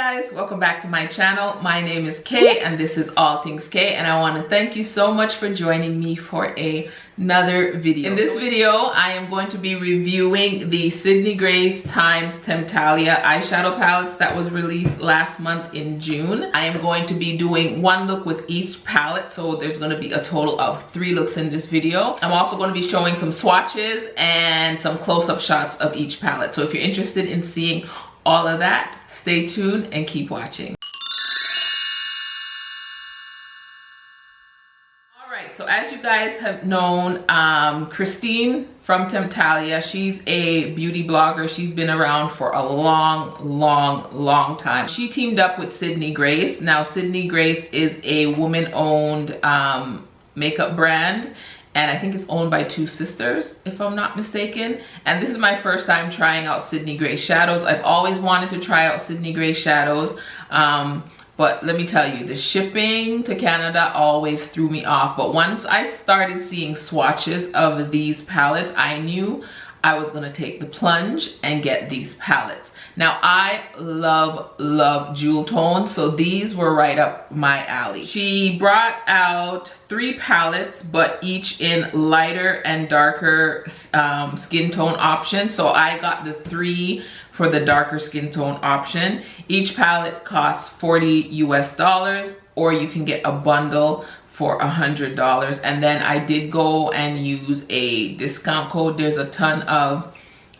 guys, welcome back to my channel. My name is Kay and this is All Things Kay, and I want to thank you so much for joining me for another video. In this video, I am going to be reviewing the Sydney Grace times Temptalia eyeshadow palettes that was released last month in June. I am going to be doing one look with each palette, so there's going to be a total of 3 looks in this video. I'm also going to be showing some swatches and some close-up shots of each palette. So if you're interested in seeing all of that, stay tuned and keep watching. Alright, so as you guys have known, Christine from Temptalia, she's a beauty blogger. She's been around for a long time. She teamed up with Sydney Grace. Now Sydney Grace is a woman-owned makeup brand, and I think it's owned by 2 sisters, if I'm not mistaken. And this is my first time trying out Sydney Grace shadows. I've always wanted to try out Sydney Grace shadows, but let me tell you, the shipping to Canada always threw me off. But once I started seeing swatches of these palettes, I knew I was gonna take the plunge and get these palettes. Now I love jewel tones, so these were right up my alley. She brought out 3 palettes, but each in lighter and darker skin tone option. So I got the 3 for the darker skin tone option. Each palette costs $40 US, or you can get a bundle for $100. And then I did go and use a discount code. There's a ton of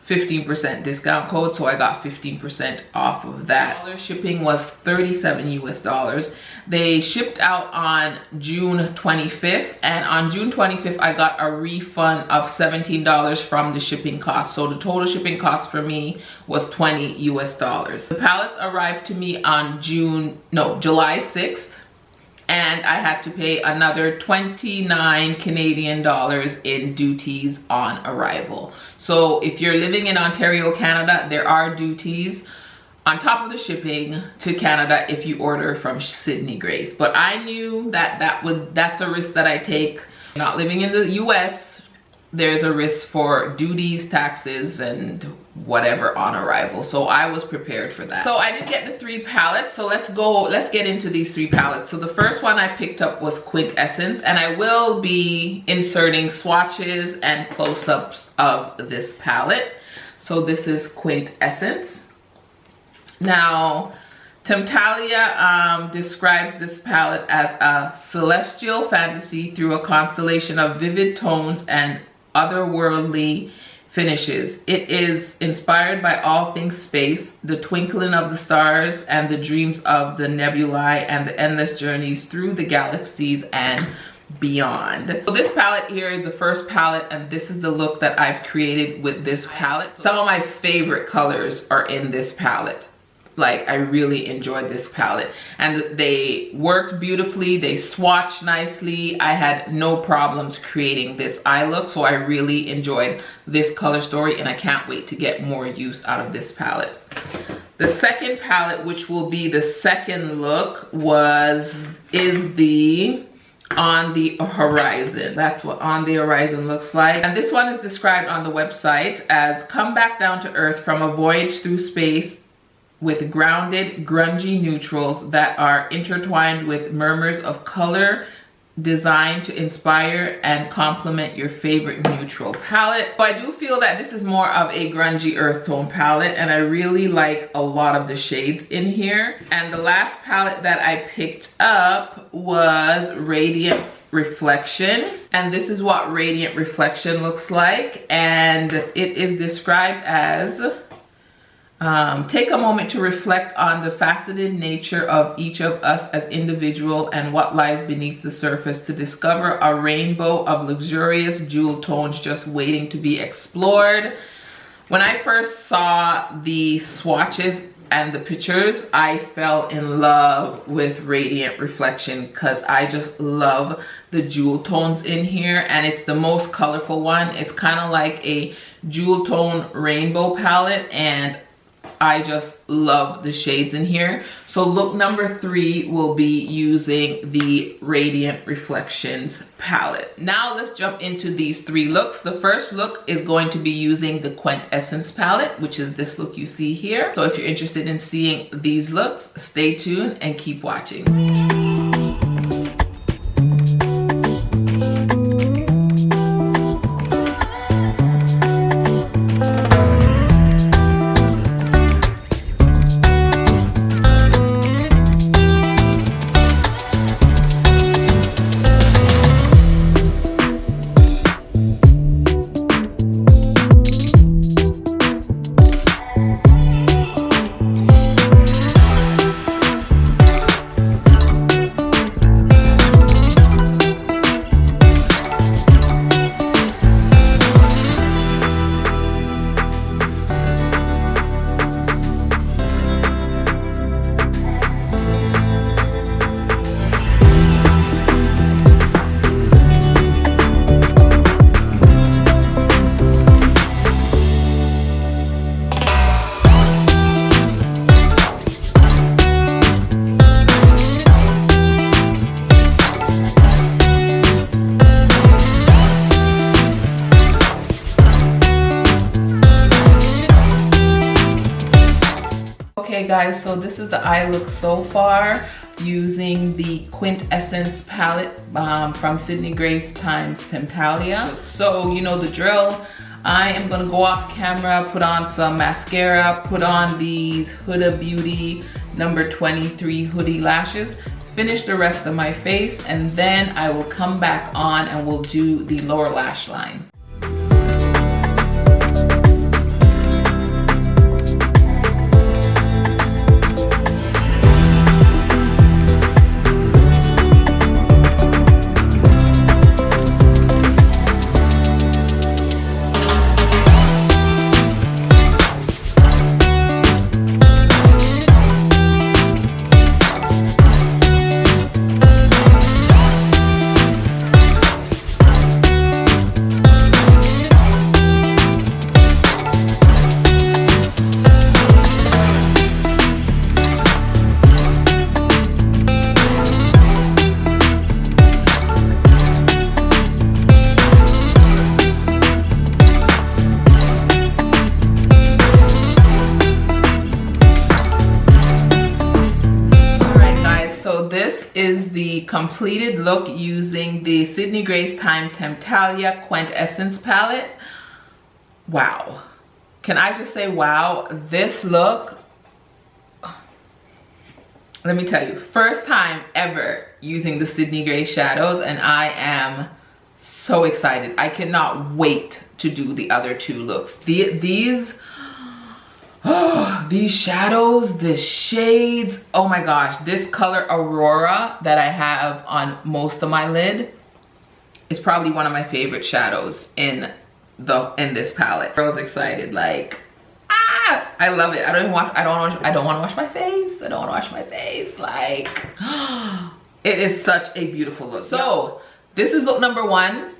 15% discount code, so I got 15% off of that. Shipping was $37 US. They shipped out on June 25th, and on June 25th I got a refund of $17 from the shipping cost. So the total shipping cost for me was $20 US. The palettes arrived to me on July 6th. And I had to pay another 29 Canadian dollars in duties on arrival. So if you're living in Ontario, Canada, there are duties on top of the shipping to Canada if you order from Sydney Grace. But I knew that that's a risk that I take. Not living in the US, there's a risk for duties, taxes, and whatever on arrival. So I was prepared for that. So I did get the 3 palettes. So let's get into these 3 palettes. So the first one I picked up was Quintessence, and I will be inserting swatches and close-ups of this palette. So this is Quintessence. Now, Temptalia describes this palette as a celestial fantasy through a constellation of vivid tones and otherworldly finishes. It is inspired by all things space, the twinkling of the stars, and the dreams of the nebulae, and the endless journeys through the galaxies and beyond. So this palette here is the first palette, and this is the look that I've created with this palette. Some of my favorite colors are in this palette. Like, I really enjoyed this palette, and they worked beautifully. They swatched nicely. I had no problems creating this eye look, so I really enjoyed this color story, and I can't wait to get more use out of this palette. The second palette, which will be the second look, is the On the Horizon. That's what On the Horizon looks like. And this one is described on the website as come back down to earth from a voyage through space with grounded, grungy neutrals that are intertwined with murmurs of color designed to inspire and complement your favorite neutral palette. So I do feel that this is more of a grungy earth tone palette, and I really like a lot of the shades in here. And the last palette that I picked up was Radiant Reflection, and this is what Radiant Reflection looks like, and it is described as take a moment to reflect on the faceted nature of each of us as individual and what lies beneath the surface to discover a rainbow of luxurious jewel tones just waiting to be explored. When I first saw the swatches and the pictures, I fell in love with Radiant Reflection because I just love the jewel tones in here, and it's the most colorful one. It's kind of like a jewel tone rainbow palette, and I just love the shades in here. So look number 3 will be using the Radiant Reflections palette. Now let's jump into these 3 looks. The first look is going to be using the Quintessence palette, which is this look you see here. So if you're interested in seeing these looks, stay tuned and keep watching. Okay guys, so this is the eye look so far using the Quintessence palette from Sydney Grace times Temptalia. So you know the drill. I am gonna go off camera, put on some mascara, put on these Huda Beauty number 23 Hoodie lashes, finish the rest of my face, and then I will come back on and we'll do the lower lash line. Is the completed look using the Sydney Grace time Temptalia Quintessence palette. Wow. Can I just say wow? This look, let me tell you, first time ever using the Sydney Grace shadows, and I am so excited. I cannot wait to do the other 2 looks. These shadows, the shades, oh my gosh, this color Aurora that I have on most of my lid is probably one of my favorite shadows in this palette. Girl's excited, like, I love it. I don't want to wash my face. I don't want to wash my face. Like, it is such a beautiful look. So this is look number 1.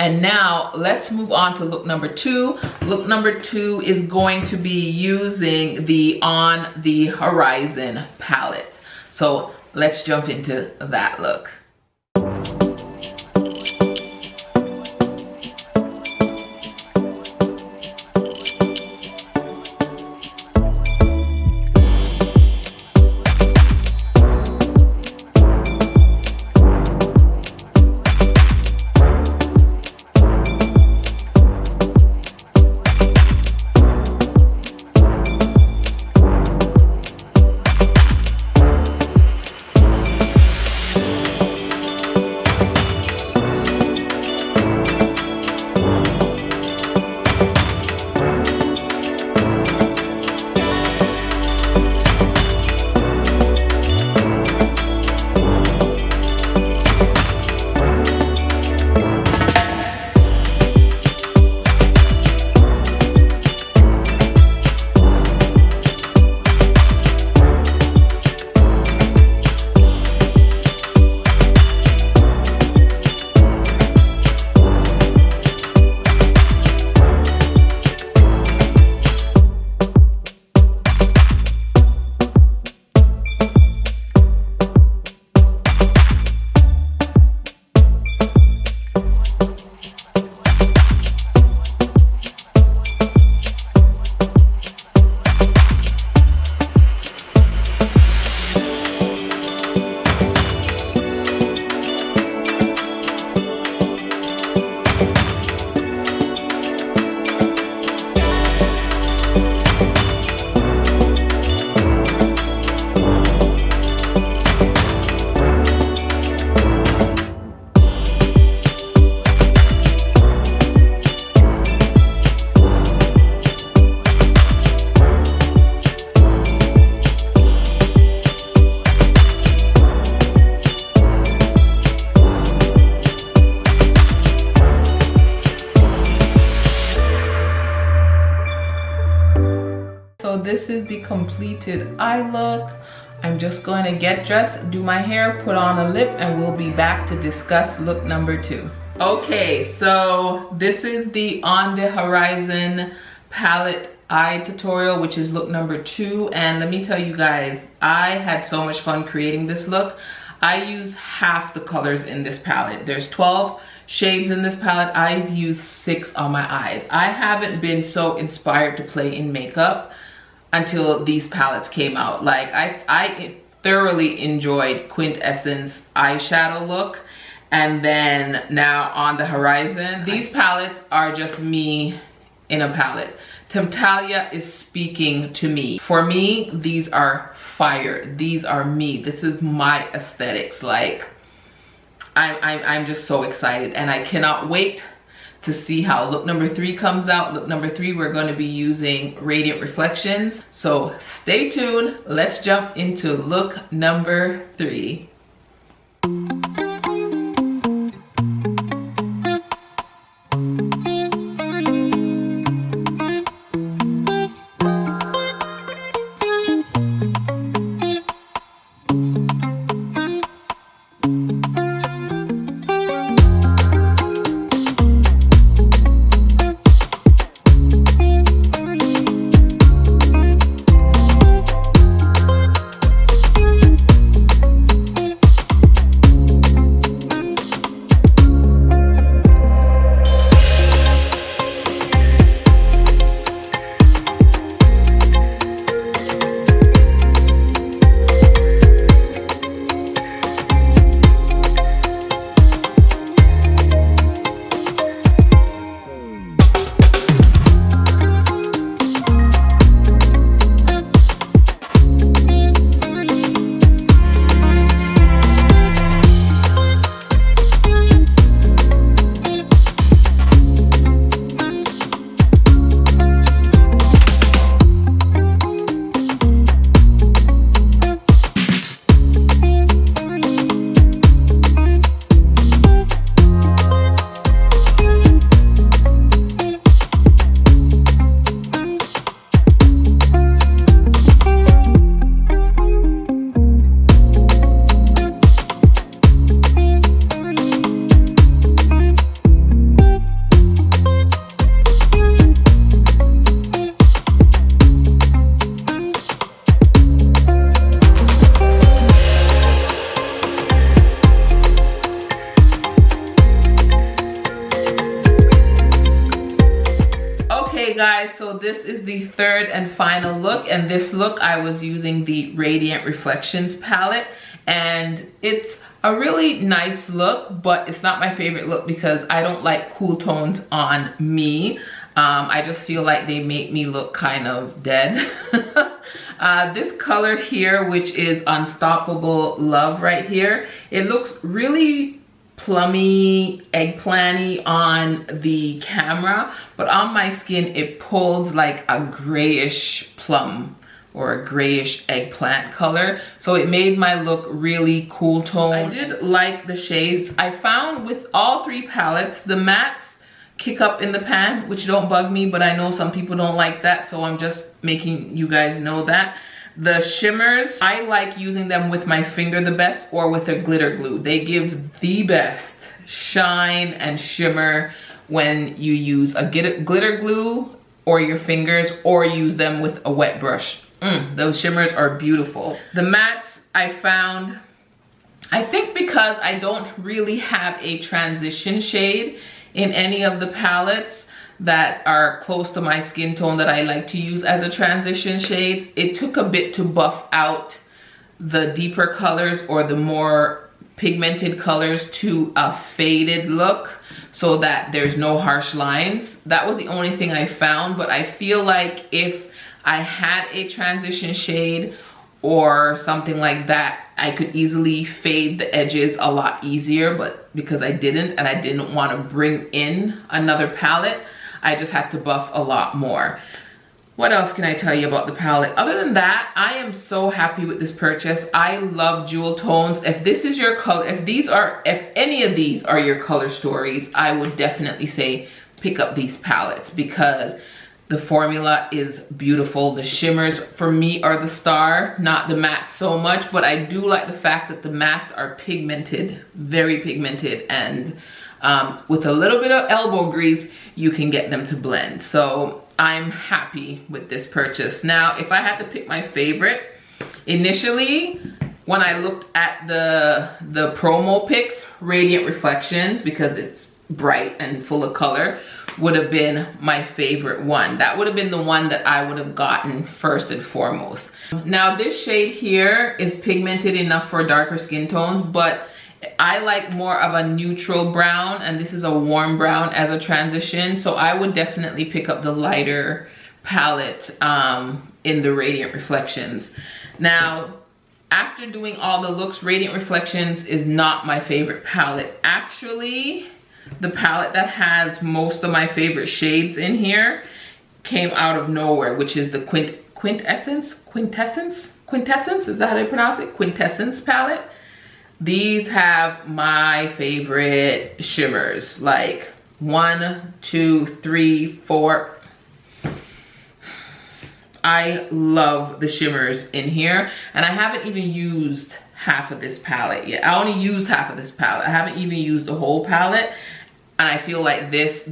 And now let's move on to look number 2. Look number 2 is going to be using the On the Horizon palette. So let's jump into that look. this is the completed eye look. I'm just going to get dressed, do my hair, put on a lip, and we'll be back to discuss look number 2. Okay, so this is the On the Horizon palette eye tutorial, which is look number 2. And let me tell you guys, I had so much fun creating this look. I use half the colors in this palette. There's 12 shades in this palette. I've used 6 on my eyes. I haven't been so inspired to play in makeup until these palettes came out. Like I thoroughly enjoyed Quintessence eyeshadow look, and then now On the Horizon. These palettes are just me in a palette. Temptalia is speaking to me. For me, these are fire. These are me. This is my aesthetics. Like I'm just so excited, and I cannot wait to see how look number 3 comes out. Look number 3, we're going to be using Radiant Reflections. So stay tuned. Let's jump into look number 3. Guys, so this is the third and final look, and this look I was using the Radiant Reflections palette, and it's a really nice look, but it's not my favorite look because I don't like cool tones on me. I just feel like they make me look kind of dead. This color here, which is Unstoppable Love right here, it looks really plummy, eggplanty on the camera, but on my skin it pulls like a grayish plum or a grayish eggplant color, so it made my look really cool tone. I did like the shades. I found with all 3 palettes, the mattes kick up in the pan, which don't bug me, but I know some people don't like that, so I'm just making you guys know that. The shimmers, I like using them with my finger the best or with a glitter glue. They give the best shine and shimmer when you use a glitter glue or your fingers, or use them with a wet brush. Those shimmers are beautiful. The mattes I found, I think because I don't really have a transition shade in any of the palettes that are close to my skin tone that I like to use as a transition shades, it took a bit to buff out the deeper colors or the more pigmented colors to a faded look so that there's no harsh lines. That was the only thing I found, but I feel like if I had a transition shade or something like that, I could easily fade the edges a lot easier, but because I didn't, and I didn't want to bring in another palette, I just had to buff a lot more. What else can I tell you about the palette? Other than that, I am so happy with this purchase. I love jewel tones. If this is your color, if any of these are your color stories, I would definitely say pick up these palettes, because The formula is beautiful. The shimmers for me are the star, not the mattes so much, but I do like the fact that the mattes are pigmented, very pigmented, and with a little bit of elbow grease, you can get them to blend. So I'm happy with this purchase. Now, if I had to pick my favorite, initially, when I looked at the promo pics, Radiant Reflections, because it's bright and full of color, would have been my favorite one. That would have been the one that I would have gotten first and foremost. Now this shade here is pigmented enough for darker skin tones, but I like more of a neutral brown, and this is a warm brown as a transition, so I would definitely pick up the lighter palette in the Radiant Reflections. Now, after doing all the looks, Radiant Reflections is not my favorite palette. Actually, the palette that has most of my favorite shades in here came out of nowhere, which is the Quintessence, is that how they pronounce it? Quintessence palette. These have my favorite shimmers, like 1, 2, 3, 4. I love the shimmers in here, and I haven't even used half of this palette yet. I only used half of this palette. I haven't even used the whole palette, and I feel like this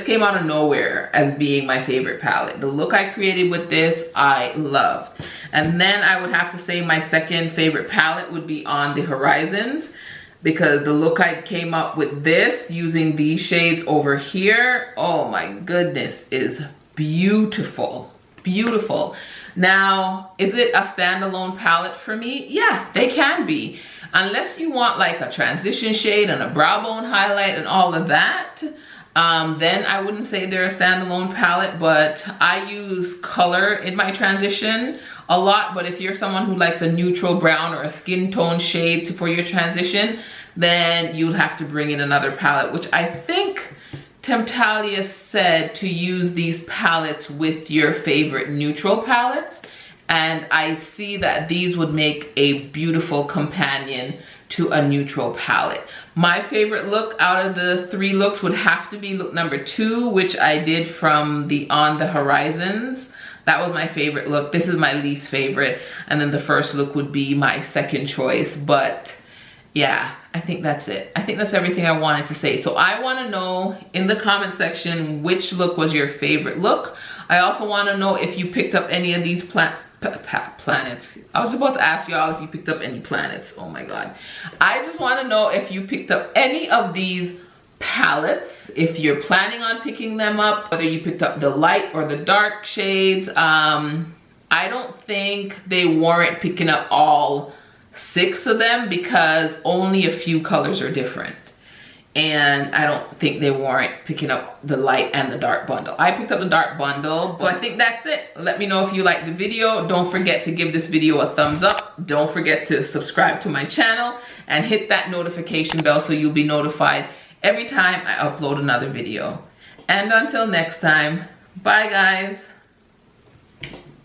came out of nowhere as being my favorite palette. The look I created with this, I loved. And then I would have to say my second favorite palette would be On the Horizons, because the look I came up with this using these shades over here, oh my goodness, is beautiful. Beautiful. Now, is it a standalone palette for me? Yeah, they can be. Unless you want like a transition shade and a brow bone highlight and all of that, then I wouldn't say they're a standalone palette, but I use color in my transition a lot. But if you're someone who likes a neutral brown or a skin tone shade for your transition, then you'll have to bring in another palette, which I think Temptalia said to use these palettes with your favorite neutral palettes, and I see that these would make a beautiful companion to a neutral palette. My favorite look out of the 3 looks would have to be look number 2, which I did from the On the Horizons. That was my favorite look. This is my least favorite, and then the first look would be my second choice. But yeah, I think that's it. I think that's everything I wanted to say. So I want to know in the comment section which look was your favorite look. I also want to know if you picked up any of these planets. I was about to ask y'all if you picked up any planets. Oh my god. I just want to know if you picked up any of these palettes, if you're planning on picking them up, whether you picked up the light or the dark shades. I don't think they warrant picking up all 6 of them because only a few colors are different, and I don't think they warrant picking up the light and the dark bundle. I picked up the dark bundle, so I think that's it. Let me know if you liked the video. Don't forget to give this video a thumbs up. Don't forget to subscribe to my channel and hit that notification bell so you'll be notified every time I upload another video. And until next time, bye guys.